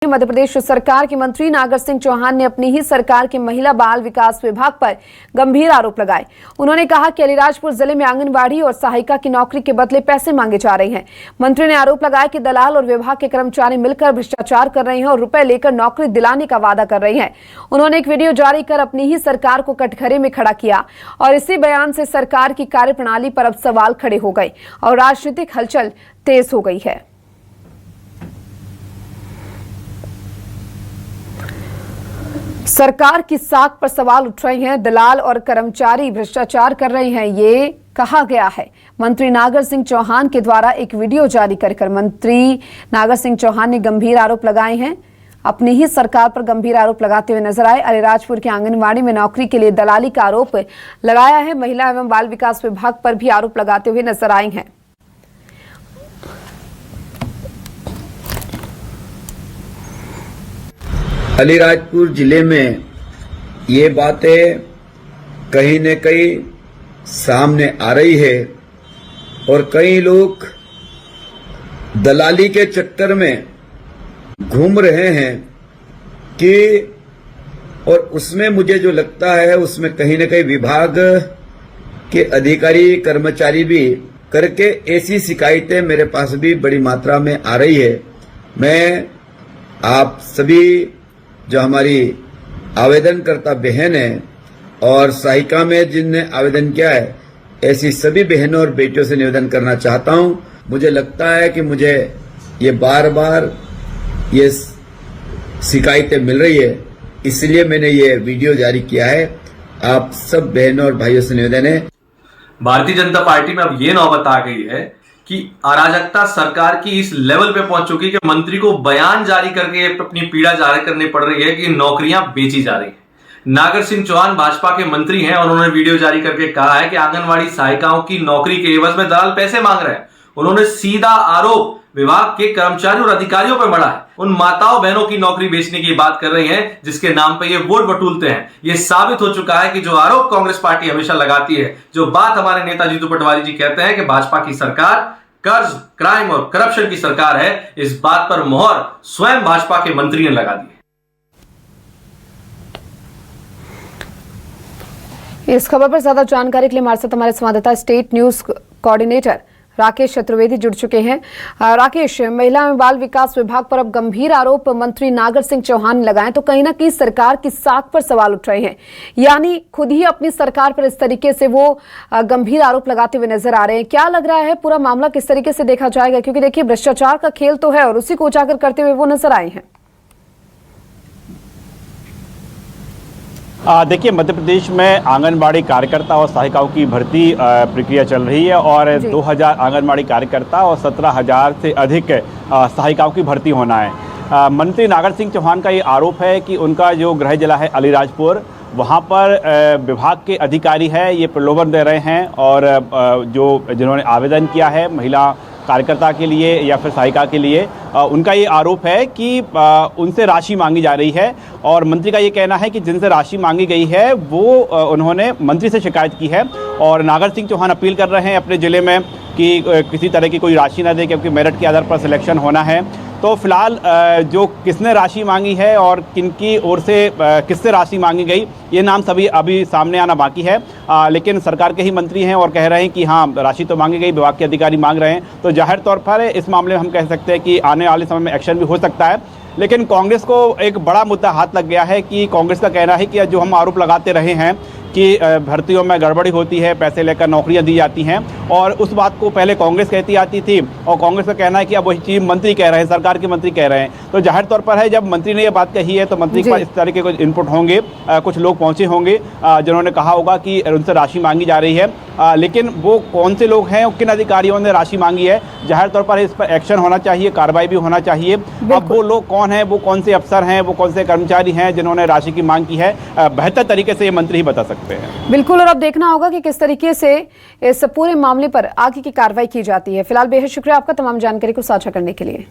मध्य प्रदेश सरकार के मंत्री नागर सिंह चौहान ने अपनी ही सरकार के महिला बाल विकास विभाग पर गंभीर आरोप लगाए। उन्होंने कहा कि अलीराजपुर जिले में आंगनबाड़ी और सहायिका की नौकरी के बदले पैसे मांगे जा रहे हैं। मंत्री ने आरोप लगाया कि दलाल और विभाग के कर्मचारी मिलकर भ्रष्टाचार कर रहे हैं और रुपए लेकर नौकरी दिलाने का वादा कर रहे हैं। उन्होंने एक वीडियो जारी कर अपनी ही सरकार को कटघरे में खड़ा किया और इसी बयान से सरकार की कार्यप्रणाली पर अब सवाल खड़े हो गए और राजनीतिक हलचल तेज हो गई है। सरकार की साख पर सवाल उठ रहे हैं। दलाल और कर्मचारी भ्रष्टाचार कर रहे हैं, ये कहा गया है। मंत्री नागर सिंह चौहान के द्वारा एक वीडियो जारी कर मंत्री नागर सिंह चौहान ने गंभीर आरोप लगाए हैं। अपनी ही सरकार पर गंभीर आरोप लगाते हुए नजर आए। अलीराजपुर के आंगनबाड़ी में नौकरी के लिए दलाली का आरोप लगाया है। महिला एवं बाल विकास विभाग पर भी आरोप लगाते हुए नजर आए हैं। अलीराजपुर जिले में ये बातें कहीं न कहीं सामने आ रही है और कई लोग दलाली के चक्कर में घूम रहे हैं कि और उसमें मुझे जो लगता है उसमें कहीं न कहीं विभाग के अधिकारी कर्मचारी भी करके ऐसी शिकायतें मेरे पास भी बड़ी मात्रा में आ रही है। मैं आप सभी जो हमारी आवेदनकर्ता बहन है और सहायिका में जिनने आवेदन किया है, ऐसी सभी बहनों और बेटियों से निवेदन करना चाहता हूं। मुझे लगता है कि मुझे ये बार बार ये शिकायतें मिल रही है, इसलिए मैंने ये वीडियो जारी किया है। आप सब बहनों और भाइयों से निवेदन है। भारतीय जनता पार्टी में अब ये नौबत आ गई है कि अराजकता सरकार की इस लेवल पे पहुंच चुकी है कि मंत्री को बयान जारी करके अपनी पीड़ा जाहिर करनी पड़ रही है कि नौकरियां बेची जा रही हैं। नागर सिंह चौहान भाजपा के मंत्री हैं और उन्होंने वीडियो जारी करके कहा है कि आंगनवाड़ी सहायिकाओं की नौकरी के एवज में दलाल पैसे मांग रहे हैं। उन्होंने सीधा आरोप विभाग के कर्मचारियों और अधिकारियों पर मढ़ा है। उन माताओं बहनों की नौकरी बेचने की बात कर रही हैं जिसके नाम पे ये वोट बटूलते हैं। ये साबित हो चुका है कि जो आरोप कांग्रेस पार्टी हमेशा लगाती है, जो बात हमारे नेता जीतू पटवारी जी कहते हैं कि भाजपा की सरकार कर्ज, क्राइम और करप्शन की सरकार है, इस बात पर मोहर स्वयं भाजपा के मंत्री ने लगा दी है। इस खबर पर ज्यादा जानकारी के लिए हमारे साथ हमारे संवाददाता state news coordinator Rakesh Chaturvedi जुड़ चुके हैं। राकेश, महिला एवं बाल विकास विभाग पर अब गंभीर आरोप मंत्री नागर सिंह चौहान लगाए तो कहीं ना कहीं सरकार की साख पर सवाल उठ रहे हैं, यानी खुद ही अपनी सरकार पर इस तरीके से वो गंभीर आरोप लगाते हुए नजर आ रहे हैं। क्या लग रहा है पूरा मामला किस तरीके से देखा जाएगा, क्योंकि देखिए भ्रष्टाचार का खेल तो है और उसी को उजागर करते हुए वो नजर आए हैं। देखिए, मध्य प्रदेश में आंगनबाड़ी कार्यकर्ता और सहायिकाओं की भर्ती प्रक्रिया चल रही है और 2000 आंगनबाड़ी कार्यकर्ता और 17,000 से अधिक सहायिकाओं की भर्ती होना है। मंत्री नागर सिंह चौहान का ये आरोप है कि उनका जो गृह जिला है अलीराजपुर, वहाँ पर विभाग के अधिकारी है ये प्रलोभन दे रहे हैं और जिन्होंने आवेदन किया है महिला कार्यकर्ता के लिए या फिर सहायिका के लिए, उनका ये आरोप है कि उनसे राशि मांगी जा रही है और मंत्री का ये कहना है कि जिनसे राशि मांगी गई है वो उन्होंने मंत्री से शिकायत की है और नागर सिंह चौहान अपील कर रहे हैं अपने ज़िले में कि किसी तरह की कोई राशि ना दे, क्योंकि मेरिट के आधार पर सिलेक्शन होना है। तो फिलहाल जो किसने राशि मांगी है और किनकी ओर से किससे राशि मांगी गई, ये नाम सभी अभी सामने आना बाकी है। लेकिन सरकार के ही मंत्री हैं और कह रहे हैं कि हाँ, राशि तो मांगी गई, विभाग के अधिकारी मांग रहे हैं, तो जाहिर तौर पर इस मामले में हम कह सकते हैं कि आने वाले समय में एक्शन भी हो सकता है। लेकिन कांग्रेस को एक बड़ा मुद्दा हाथ लग गया है कि कांग्रेस का कहना है कि जो हम आरोप लगाते रहे हैं कि भर्तियों में गड़बड़ी होती है, पैसे लेकर नौकरियां दी जाती हैं, और उस बात को पहले कांग्रेस कहती आती थी और कांग्रेस का कहना है कि अब वही चीफ मंत्री कह रहे हैं, सरकार के मंत्री कह रहे हैं। तो जाहिर तौर पर है, जब मंत्री ने ये बात कही है तो मंत्री के पास इस तरह के कुछ इनपुट होंगे, कुछ लोग पहुंचे होंगे जिन्होंने कहा होगा कि उनसे राशि मांगी जा रही है। लेकिन वो कौन से लोग हैं और किन अधिकारियों ने राशि मांगी है, जाहिर तौर पर इस पर एक्शन होना चाहिए, कार्रवाई भी होना चाहिए। अब वो लोग कौन हैं, वो कौन से अफसर हैं, वो कौन से कर्मचारी हैं जिन्होंने राशि की मांग की है, बेहतर तरीके से ये मंत्री ही बता सकते हैं। बिल्कुल, और अब देखना होगा कि किस तरीके से इस पूरे मामले पर आगे की कार्रवाई की जाती है। फिलहाल बेहद शुक्रिया आपका तमाम जानकारी को साझा करने के लिए।